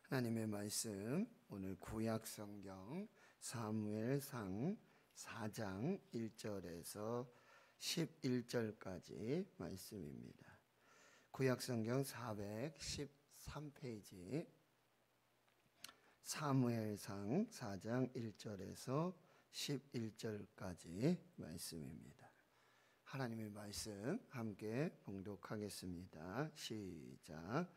하나님의 말씀 오늘 구약 성경 사무엘상 4장 1절에서 11절까지 말씀입니다. 구약 성경 413페이지 사무엘상 4장 1절에서 11절까지 말씀입니다. 하나님의 말씀 함께 봉독하겠습니다. 시작.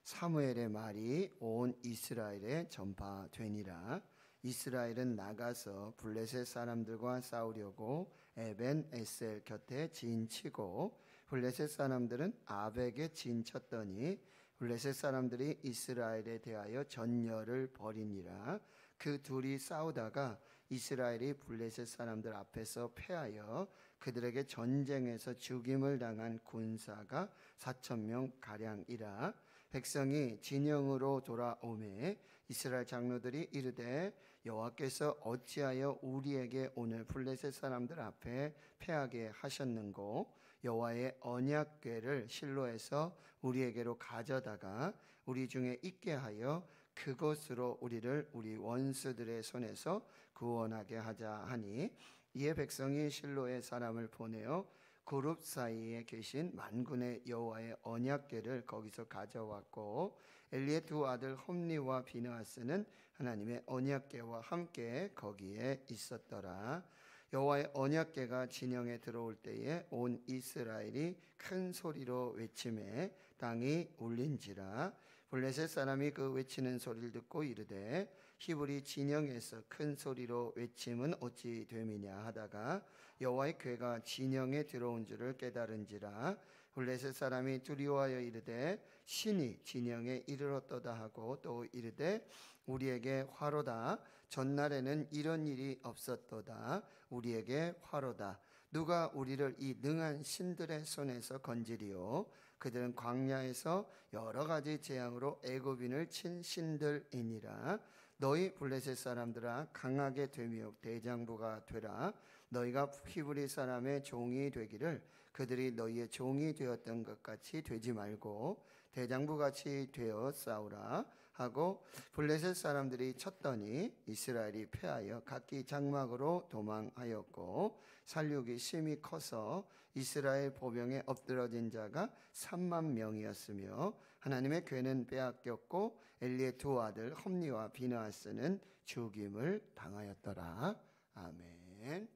사무엘의 말이 온 이스라엘에 전파되니라. 이스라엘은 나가서 블레셋 사람들과 싸우려고 에벤 에셀 곁에 진치고 블레셋 사람들은 아벡에 진쳤더니 블레셋 사람들이 이스라엘에 대하여 전열을 벌이니라. 그 둘이 싸우다가 이스라엘이 블레셋 사람들 앞에서 패하여 그들에게 전쟁에서 죽임을 당한 군사가 4,000명 가량이라. 백성이 진영으로 돌아오매 이스라엘 장로들이 이르되 여호와께서 어찌하여 우리에게 오늘 블레셋 사람들 앞에 패하게 하셨는고 여호와의 언약궤를 실로에서 우리에게로 가져다가 우리 중에 있게 하여 그곳으로 우리를 우리 원수들의 손에서 구원하게 하자 하니 이에 백성이 실로에 사람을 보내어 그룹 사이에 계신 만군의 여호와의 언약궤를 거기서 가져왔고 엘리의 두 아들 홈니와 비느하스는 하나님의 언약궤와 함께 거기에 있었더라. 여호와의 언약궤가 진영에 들어올 때에 온 이스라엘이 큰 소리로 외치매 땅이 울린지라. 블레셋 사람이 그 외치는 소리를 듣고 이르되 히브리 진영에서 큰 소리로 외침은 어찌 됨이냐 하다가 여호와의 궤가 진영에 들어온 줄을 깨달은지라. 블레셋 사람이 두려워하여 이르되 신이 진영에 이르렀도다 하고 또 이르되 우리에게 화로다. 전날에는 이런 일이 없었도다. 우리에게 화로다. 누가 우리를 이 능한 신들의 손에서 건지리요. 그들은 광야에서 여러 가지 재앙으로 애굽인을 친 신들이니라. 너희 블레셋 사람들아 강하게 되며 대장부가 되라. 너희가 히브리 사람의 종이 되기를 그들이 너희의 종이 되었던 것 같이 되지 말고 대장부같이 되어 싸우라 하고 블레셋 사람들이 쳤더니 이스라엘이 패하여 각기 장막으로 도망하였고 살육이 심히 커서 이스라엘 보병에 엎드러진 자가 3만 명이었으며 하나님의 궤는 빼앗겼고 엘리의 두 아들 홈니와 비느하스는 죽임을 당하였더라. 아멘.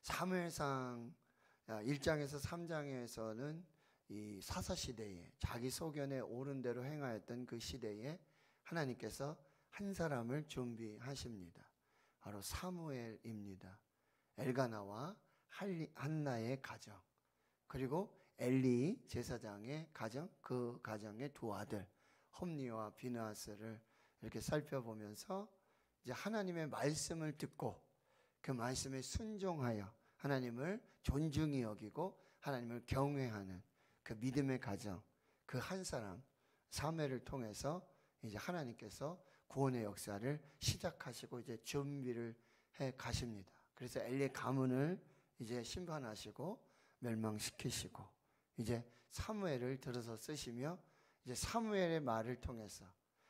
사무엘상 1장에서 3장에서는 이 사사시대에 자기 소견에 옳은 대로 행하였던 그 시대에 하나님께서 한 사람을 준비하십니다. 바로 사무엘입니다. 엘가나와 한나의 가정, 그리고 엘리 제사장의 가정, 그 가정의 두 아들 홈니와 비느하스를 이렇게 살펴보면서 이제 하나님의 말씀을 듣고 그 말씀에 순종하여 하나님을 존중히 여기고 하나님을 경외하는 그 믿음의 가정, 그 한 사람 사무엘을 통해서 이제 하나님께서 구원의 역사를 시작하시고 이제 준비를 해 가십니다. 그래서 엘리의 가문을 이제 심판하시고 멸망시키시고 이제 사무엘을 들어서 쓰시며 이제 사무엘의 말을 통해서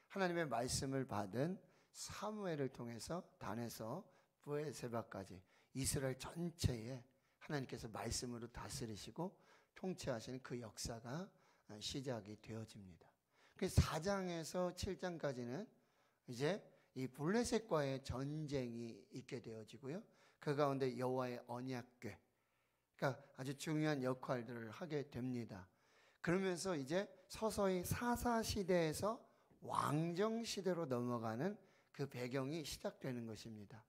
하나님의 말씀을 받은 사무엘을 통해서 단에서 브에세바까지 이스라엘 전체에 하나님께서 말씀으로 다스리시고 통치하시는 그 역사가 시작이 되어집니다. 그래서 4장에서 7장까지는 이제 이 블레셋과의 전쟁이 있게 되어지고요. 그 가운데 여호와의 언약궤, 그러니까 아주 중요한 역할들을 하게 됩니다. 그러면서 이제 서서히 사사시대에서 왕정시대로 넘어가는 그 배경이 시작되는 것입니다.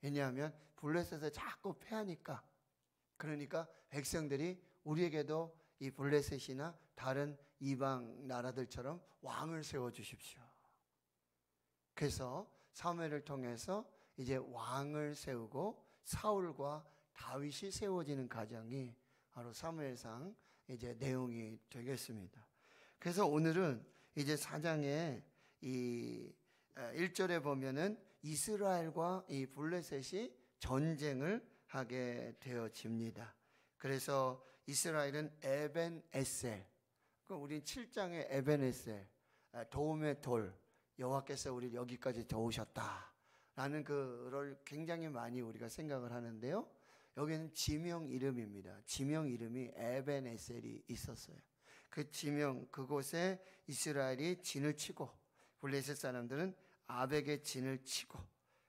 왜냐하면 블레셋에 자꾸 패하니까, 그러니까 백성들이 우리에게도 이 블레셋이나 다른 이방 나라들처럼 왕을 세워주십시오. 그래서 사무엘을 통해서 이제 왕을 세우고 사울과 다윗이 세워지는 과정이 바로 사무엘상 이제 내용이 되겠습니다. 그래서 오늘은 이제 4장의 이 1절에 보면은 이스라엘과 이 블레셋이 전쟁을 하게 되어집니다. 그래서 이스라엘은 에벤 에셀, 우리 7장의 에벤 에셀, 도움의 돌, 여호와께서 우리를 여기까지 도우셨다라는 그를 굉장히 많이 우리가 생각을 하는데요. 여기는 지명 이름입니다. 지명 이름이 에벤에셀이 있었어요. 그 지명, 그곳에 이스라엘이 진을 치고 블레셋 사람들은 아벡의 진을 치고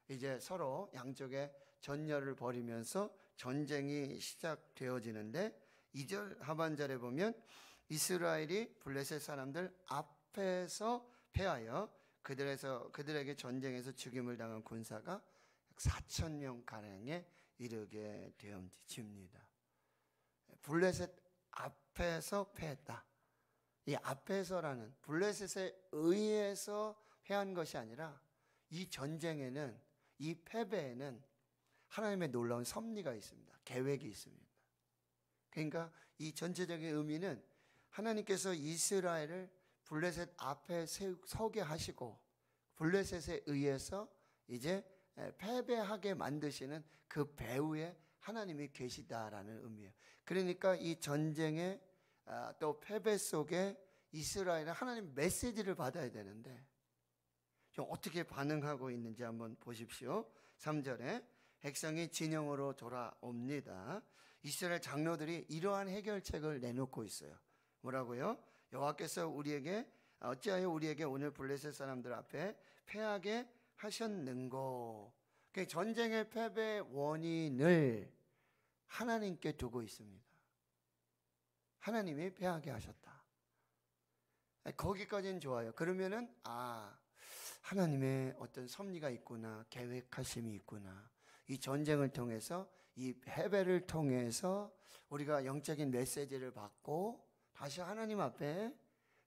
이제 서로 양쪽에 전열을 벌이면서 전쟁이 시작되어지는데 2절 하반절에 보면 이스라엘이 블레셋 사람들 앞에서 패하여 그들에게 전쟁에서 죽임을 당한 군사가 4,000명 가량에 이르게 되어집니다. 블레셋 앞에서 패했다. 이 앞에서라는 블레셋에 의해서 패한 것이 아니라 이 전쟁에는, 이 패배에는 하나님의 놀라운 섭리가 있습니다. 계획이 있습니다. 그러니까 이 전체적인 의미는 하나님께서 이스라엘을 블레셋 앞에 서게 하시고 블레셋에 의해서 이제 패배하게 만드시는 그 배후에 하나님이 계시다라는 의미예요. 그러니까 이 전쟁의 또 패배 속에 이스라엘은 하나님 메시지를 받아야 되는데 좀 어떻게 반응하고 있는지 한번 보십시오. 3절에 백성이 진영으로 돌아옵니다. 이스라엘 장로들이 이러한 해결책을 내놓고 있어요. 뭐라고요? 여호와께서 어찌하여 우리에게 오늘 블레셋 사람들 앞에 패하게 하셨는고. 전쟁의 패배 원인을 하나님께 두고 있습니다. 하나님이 패하게 하셨다. 거기까지는 좋아요. 그러면은 하나님의 어떤 섭리가 있구나, 계획하심이 있구나. 이 전쟁을 통해서, 이 패배를 통해서 우리가 영적인 메시지를 받고 다시 하나님 앞에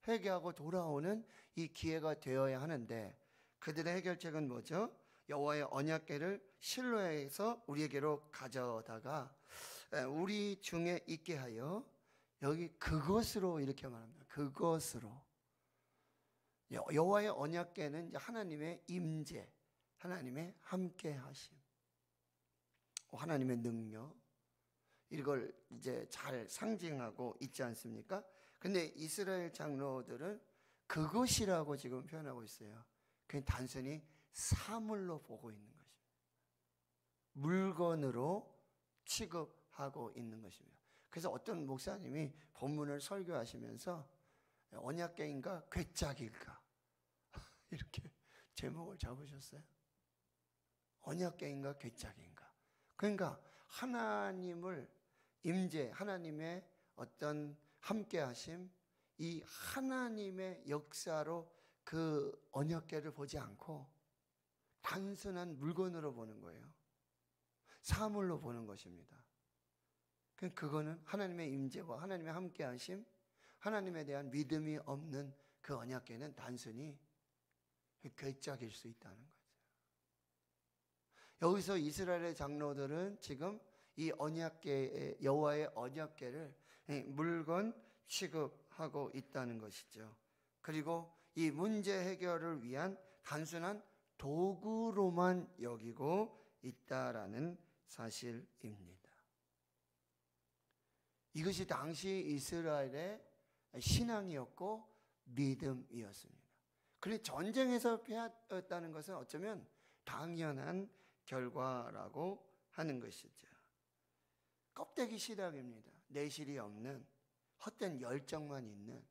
회개하고 돌아오는 이 기회가 되어야 하는데 그들의 해결책은 뭐죠? 여호와의 언약궤를 실로에서 우리에게로 가져다가 우리 중에 있게 하여, 여기 그것으로 이렇게 말합니다. 그것으로. 여호와의 언약궤는 이제 하나님의 임재, 하나님의 함께하심, 하나님의 능력, 이걸 이제 잘 상징하고 있지 않습니까? 근데 이스라엘 장로들은 그것이라고 지금 표현하고 있어요. 그냥 단순히 사물로 보고 있는 것입니다. 물건으로 취급하고 있는 것입니다. 그래서 어떤 목사님이 본문을 설교하시면서 언약궤인가 괴짝일까 이렇게 제목을 잡으셨어요. 언약궤인가 괴짝인가. 그러니까 하나님을 임재, 하나님의 어떤 함께하심, 이 하나님의 역사로 그 언약궤를 보지 않고 단순한 물건으로 보는 거예요. 사물로 보는 것입니다. 그거는 하나님의 임재와 하나님의 함께하심, 하나님에 대한 믿음이 없는 그 언약궤는 단순히 괴짝일 수 있다는 거죠. 여기서 이스라엘의 장로들은 지금 이 언약궤, 여호와의 언약궤를 물건 취급하고 있다는 것이죠. 그리고 이 문제 해결을 위한 단순한 도구로만 여기고 있다라는 사실입니다. 이것이 당시 이스라엘의 신앙이었고 믿음이었습니다. 그런데 전쟁에서 패했다는 것은 어쩌면 당연한 결과라고 하는 것이죠. 껍데기 신앙입니다. 내실이 없는 헛된 열정만 있는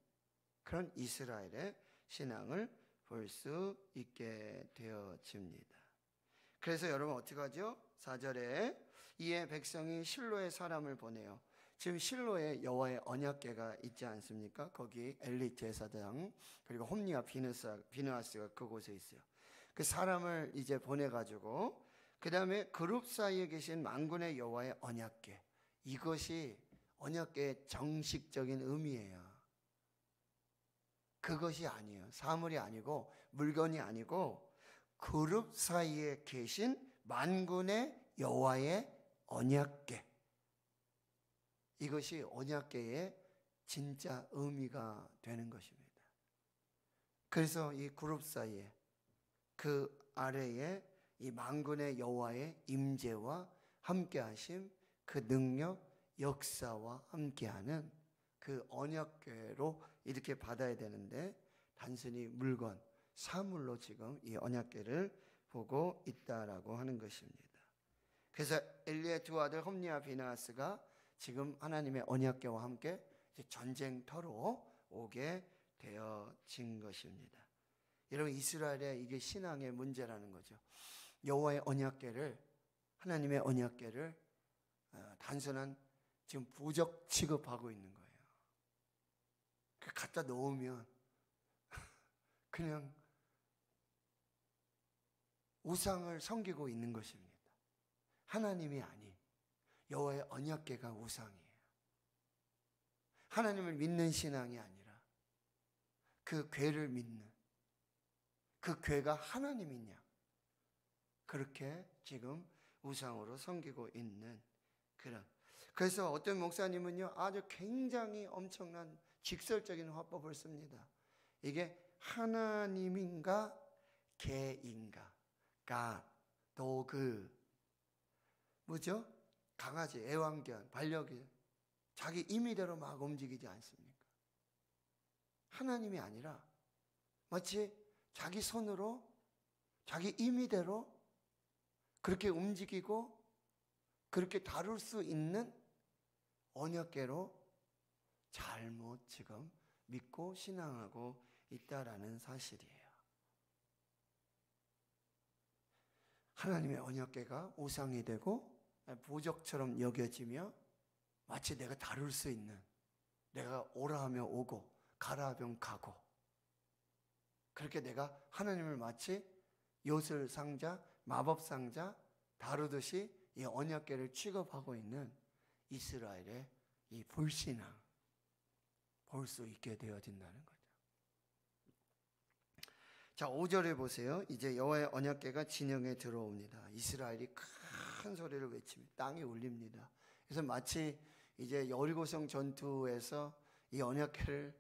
그런 이스라엘의 신앙을 볼 수 있게 되어집니다. 그래서 여러분 어떻게 하죠? 4절에 이에 백성이 실로에 사람을 보내요. 지금 실로에 여호와의 언약궤가 있지 않습니까? 거기 엘리 제사장 그리고 홈리와 비느하스가 그곳에 있어요. 그 사람을 이제 보내가지고 그 다음에 그룹 사이에 계신 만군의 여호와의 언약궤, 이것이 언약궤의 정식적인 의미예요. 그것이 아니에요. 사물이 아니고 물건이 아니고 그룹 사이에 계신 만군의 여호와의 언약궤, 이것이 언약궤의 진짜 의미가 되는 것입니다. 그래서 이 그룹 사이에, 그 아래에 이 만군의 여호와의 임재와 함께하심, 그 능력, 역사와 함께하는 그 언약궤로 이렇게 받아야 되는데 단순히 물건, 사물로 지금 이 언약궤를 보고 있다라고 하는 것입니다. 그래서 엘리의 두 아들 홈니와 비나하스가 지금 하나님의 언약궤와 함께 전쟁터로 오게 되어진 것입니다. 여러분, 이스라엘의 이게 신앙의 문제라는 거죠. 여호와의 언약궤를, 하나님의 언약궤를 단순한 지금 부적 취급하고 있는 거예요. 갖다 놓으면 그냥 우상을 섬기고 있는 것입니다. 하나님이 아닌 여호와의 언약궤가 우상이에요. 하나님을 믿는 신앙이 아니라 그 궤를 믿는, 그 궤가 하나님이냐, 그렇게 지금 우상으로 섬기고 있는 그런. 그래서 어떤 목사님은요, 아주 굉장히 엄청난 직설적인 화법을 씁니다. 이게 하나님인가 개인가, 도그, 뭐죠? 강아지, 애완견, 반려견, 자기 임의대로 막 움직이지 않습니까? 하나님이 아니라 마치 자기 손으로 자기 임의대로 그렇게 움직이고 그렇게 다룰 수 있는 언약궤로 잘못 지금 믿고 신앙하고 있다라는 사실이에요. 하나님의 언약궤가 우상이 되고 부적처럼 여겨지며 마치 내가 다룰 수 있는, 내가 오라 하면 오고 가라 하면 가고, 그렇게 내가 하나님을 마치 요술 상자, 마법 상자 다루듯이 이 언약궤를 취급하고 있는 이스라엘의 이 불신앙 볼 수 있게 되어진다는 거죠. 자, 5절에 보세요. 이제 여호와의 언약궤가 진영에 들어옵니다. 이스라엘이 큰 소리를 외칩니다. 땅이 울립니다. 그래서 마치 이제 여리고성 전투에서 이 언약궤를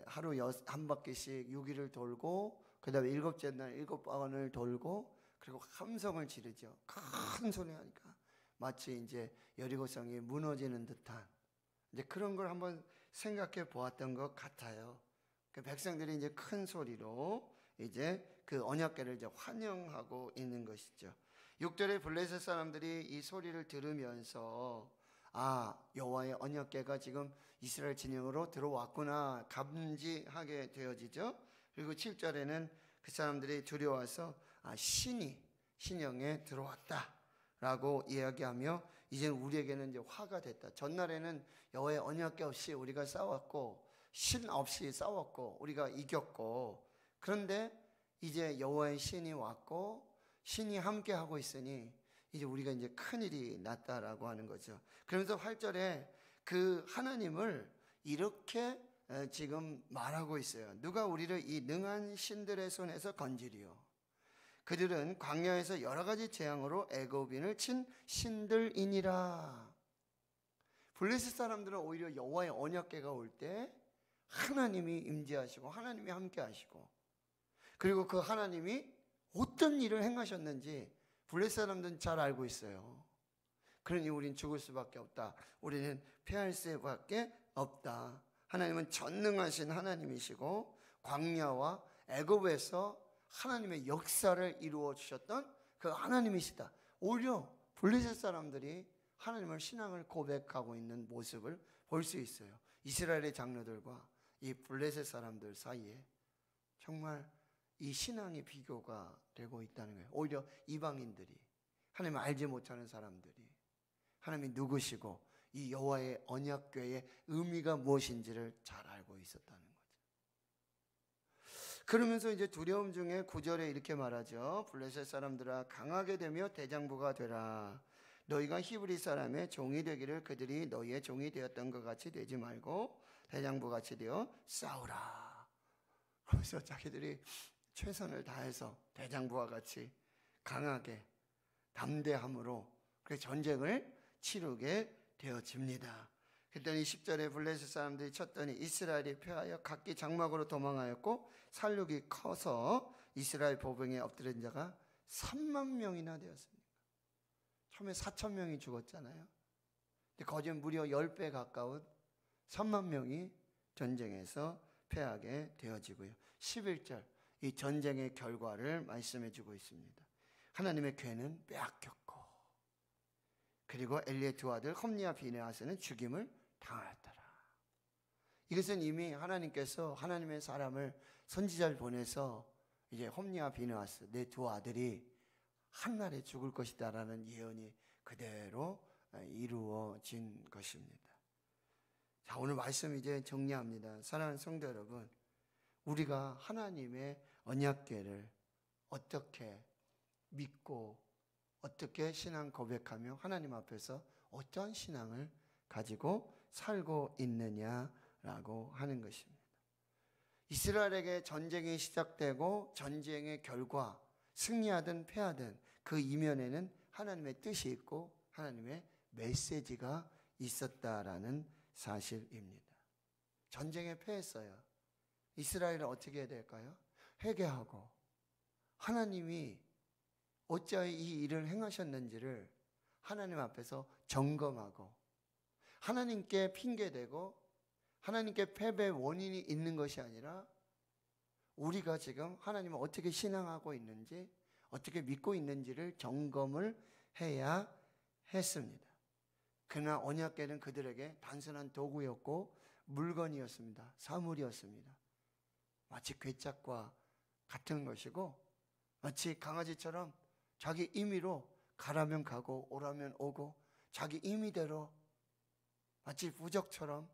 하루 한 바퀴씩 6일을 돌고, 그 다음에 일곱째 날 7번을 돌고, 그리고 함성을 지르죠. 큰 소리 하니까 마치 이제 여리고성이 무너지는 듯한 이제 그런 걸 한번 생각해 보았던 것 같아요. 그 백성들이 이제 큰 소리로 이제 그 언약궤를 이제 환영하고 있는 것이죠. 6절에 블레셋 사람들이 이 소리를 들으면서 여호와의 언약궤가 지금 이스라엘 진영으로 들어왔구나 감지하게 되어지죠. 그리고 7절에는 그 사람들이 두려워서 신이 신영에 들어왔다라고 이야기하며 이제 우리에게는 이제 화가 됐다. 전날에는 여호와의 언약궤 없이 우리가 싸웠고 신 없이 싸웠고 우리가 이겼고, 그런데 이제 여호와의 신이 왔고 신이 함께 하고 있으니 이제 우리가 이제 큰일이 났다라고 하는 거죠. 그러면서 8절에 그 하나님을 이렇게 지금 말하고 있어요. 누가 우리를 이 능한 신들의 손에서 건지리요. 그들은 광야에서 여러 가지 재앙으로 애굽인을 친 신들이니라. 블레셋 사람들은 오히려 여호와의 언약궤가 올 때 하나님이 임재하시고 하나님이 함께 하시고, 그리고 그 하나님이 어떤 일을 행하셨는지 블레셋 사람들은 잘 알고 있어요. 그러니 우린 죽을 수밖에 없다. 우리는 패할 수밖에 없다. 하나님은 전능하신 하나님이시고 광야와 애굽에서 하나님의 역사를 이루어 주셨던 그 하나님이시다. 오히려 블레셋 사람들이 하나님을 신앙을 고백하고 있는 모습을 볼 수 있어요. 이스라엘의 장로들과 이 블레셋 사람들 사이에 정말 이 신앙의 비교가 되고 있다는 거예요. 오히려 이방인들이, 하나님을 알지 못하는 사람들이 하나님이 누구시고 이 여호와의 언약궤의 의미가 무엇인지를 잘 알고 있었다는 거죠. 그러면서 이제 두려움 중에 9절에 이렇게 말하죠. 블레셋 사람들아 강하게 되며 대장부가 되라. 너희가 히브리 사람의 종이 되기를 그들이 너희의 종이 되었던 것 같이 되지 말고 대장부 같이 되어 싸우라. 그래서 자기들이 최선을 다해서 대장부와 같이 강하게 담대함으로 그 전쟁을 치르게 되어집니다. 그랬더니 10절에 블레셋 사람들이 쳤더니 이스라엘이 패하여 각기 장막으로 도망하였고 살육이 커서 이스라엘 보병에 엎드린 자가 3만 명이나 되었습니다. 처음에 4천 명이 죽었잖아요. 근데 거짓 무려 10배 가까운 3만 명이 전쟁에서 패하게 되어지고요. 11절 이 전쟁의 결과를 말씀해 주고 있습니다. 하나님의 괴는 빼앗겼고 그리고 엘리의 두 아들 홈니와 비느하스는 죽임을 당하였더라. 이것은 이미 하나님께서 하나님의 사람을 선지자를 보내서 이제 홈니와 비느하스 내 두 아들이 한날에 죽을 것이다라는 예언이 그대로 이루어진 것입니다. 자, 오늘 말씀 이제 정리합니다. 사랑하는 성도 여러분, 우리가 하나님의 언약궤를 어떻게 믿고 어떻게 신앙 고백하며 하나님 앞에서 어떤 신앙을 가지고 살고 있느냐라고 하는 것입니다. 이스라엘에게 전쟁이 시작되고 전쟁의 결과 승리하든 패하든 그 이면에는 하나님의 뜻이 있고 하나님의 메시지가 있었다라는 사실입니다. 전쟁에 패했어요. 이스라엘은 어떻게 해야 될까요? 회개하고 하나님이 어찌하여 이 일을 행하셨는지를 하나님 앞에서 점검하고 하나님께 핑계대고 하나님께 패배의 원인이 있는 것이 아니라 우리가 지금 하나님을 어떻게 신앙하고 있는지 어떻게 믿고 있는지를 점검을 해야 했습니다. 그러나 언약궤는 그들에게 단순한 도구였고 물건이었습니다. 사물이었습니다. 마치 괴짝과 같은 것이고 마치 강아지처럼 자기 임의로 가라면 가고 오라면 오고 자기 임의대로 마치 부적처럼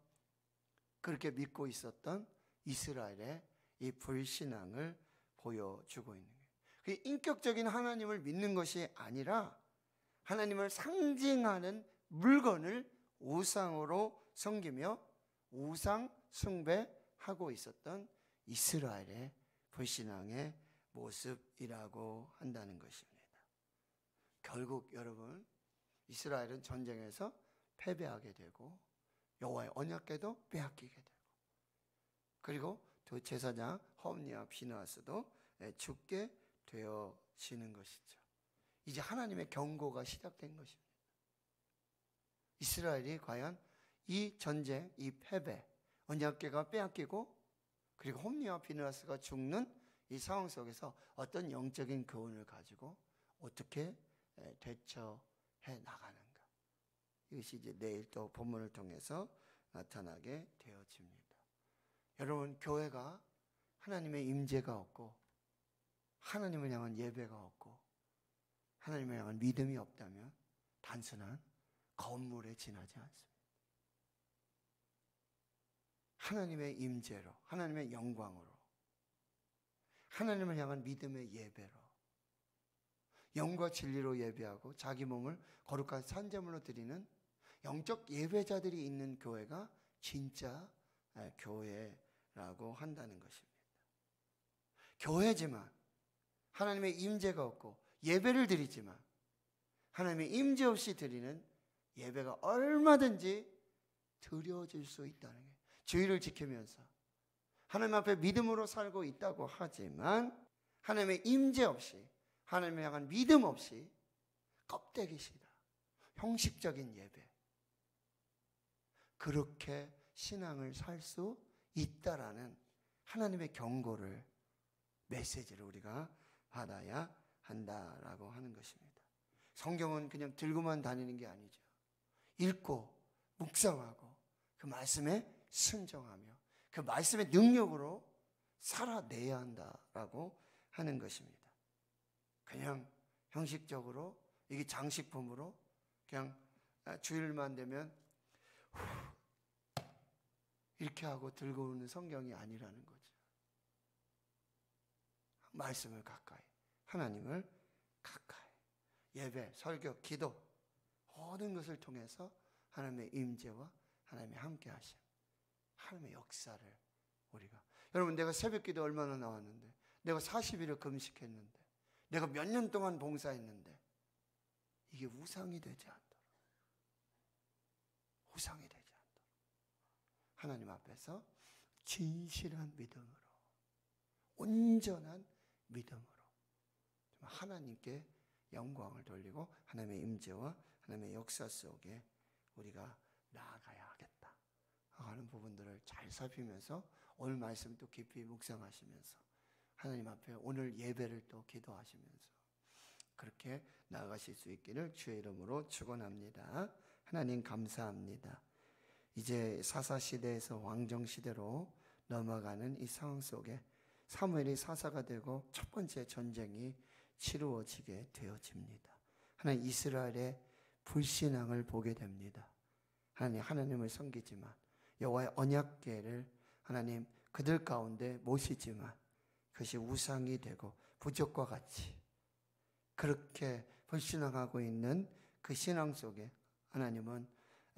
그렇게 믿고 있었던 이스라엘의 이 불신앙을 보여주고 있는 거예요. 그 인격적인 하나님을 믿는 것이 아니라 하나님을 상징하는 물건을 우상으로 섬기며 우상 숭배하고 있었던 이스라엘의 불신앙의 모습이라고 한다는 것입니다. 결국 여러분 이스라엘은 전쟁에서 패배하게 되고 여호와의 언약궤도 빼앗기게 되고 그리고 또 제사장 홈니와 비느하스도 죽게 되어지는 것이죠. 이제 하나님의 경고가 시작된 것입니다. 이스라엘이 과연 이 전쟁, 이 패배, 언약궤가 빼앗기고 그리고 홈니와 비느하스가 죽는 이 상황 속에서 어떤 영적인 교훈을 가지고 어떻게 대처해 나가는가. 이것이 이제 내일 또 본문을 통해서 나타나게 되어집니다. 여러분, 교회가 하나님의 임재가 없고 하나님을 향한 예배가 없고 하나님을 향한 믿음이 없다면 단순한 건물에 지나지 않습니다. 하나님의 임재로, 하나님의 영광으로, 하나님을 향한 믿음의 예배로, 영과 진리로 예배하고 자기 몸을 거룩한 산제물로 드리는 영적 예배자들이 있는 교회가 진짜 교회라고 한다는 것입니다. 교회지만 하나님의 임재가 없고 예배를 드리지만 하나님의 임재 없이 드리는 예배가 얼마든지 드려질 수 있다는 거예요. 주의를 지키면서 하나님 앞에 믿음으로 살고 있다고 하지만 하나님의 임재 없이 하나님을 향한 믿음 없이 껍데기시다. 형식적인 예배. 그렇게 신앙을 살 수 있다라는 하나님의 경고를 메시지를 우리가 받아야 한다라고 하는 것입니다. 성경은 그냥 들고만 다니는 게 아니죠. 읽고 묵상하고 그 말씀에 순종하며 그 말씀의 능력으로 살아내야 한다라고 하는 것입니다. 그냥 형식적으로 이게 장식품으로 그냥 주일만 되면 이렇게 하고 들고 오는 성경이 아니라는 거죠. 말씀을 가까이, 하나님을 가까이, 예배, 설교, 기도 모든 것을 통해서 하나님의 임재와 하나님의 함께하심, 하나님의 역사를 우리가 여러분 내가 새벽기도 얼마나 나왔는데 내가 40일을 금식했는데 내가 몇 년 동안 봉사했는데 이게 우상이 되지 않도록 우상이 되지 않도록 하나님 앞에서 진실한 믿음으로 온전한 믿음으로 하나님께 영광을 돌리고 하나님의 임재와 하나님의 역사 속에 우리가 나아가야 하겠다 하는 부분들을 잘 살피면서 오늘 말씀 또 깊이 묵상하시면서 하나님 앞에 오늘 예배를 또 기도하시면서 그렇게 나아가실 수 있기를 주의 이름으로 축원합니다. 하나님 감사합니다. 이제 사사시대에서 왕정시대로 넘어가는 이 상황 속에 사무엘이 사사가 되고 첫 번째 전쟁이 치루어지게 되어집니다. 하나님 이스라엘의 불신앙을 보게 됩니다. 하나님을 섬기지만 여호와의 언약궤를 하나님 그들 가운데 모시지만 그것이 우상이 되고 부적과 같이 그렇게 불신앙하고 있는 그 신앙 속에 하나님은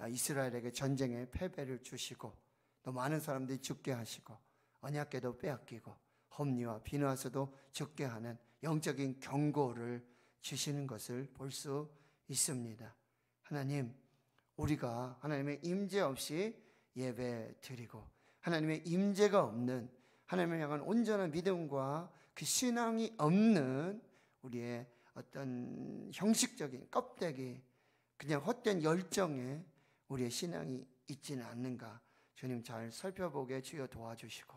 이스라엘에게 전쟁의 패배를 주시고 또 많은 사람들이 죽게 하시고 언약궤도 빼앗기고 험리와 비누아서도 죽게 하는 영적인 경고를 주시는 것을 볼 수 있습니다. 하나님, 우리가 하나님의 임재 없이 예배 드리고 하나님의 임재가 없는 하나님을 향한 온전한 믿음과 그 신앙이 없는 우리의 어떤 형식적인 껍데기 그냥 헛된 열정에 우리의 신앙이 있지는 않는가 주님 잘 살펴보게 주여 도와주시고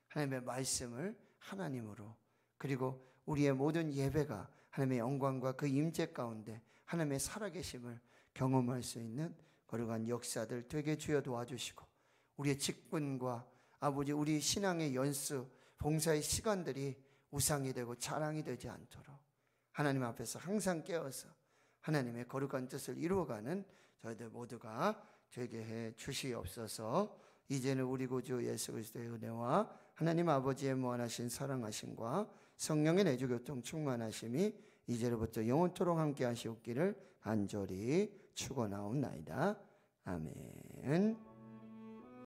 하나님의 말씀을 하나님으로 그리고 우리의 모든 예배가 하나님의 영광과 그 임재 가운데 하나님의 살아계심을 경험할 수 있는 거룩한 역사들 되게 주여 도와주시고 우리의 직분과 아버지 우리 신앙의 연수 봉사의 시간들이 우상이 되고 자랑이 되지 않도록 하나님 앞에서 항상 깨어서 하나님의 거룩한 뜻을 이루어가는 저희들 모두가 되게 해 주시옵소서. 이제는 우리 구주 예수 그리스도의 은혜와 하나님 아버지의 무한하신 사랑하심과 성령의 내주교통 충만하심이 이제로부터 영원토록 함께 하시옵기를 간절히 축원하옵나이다. 아멘.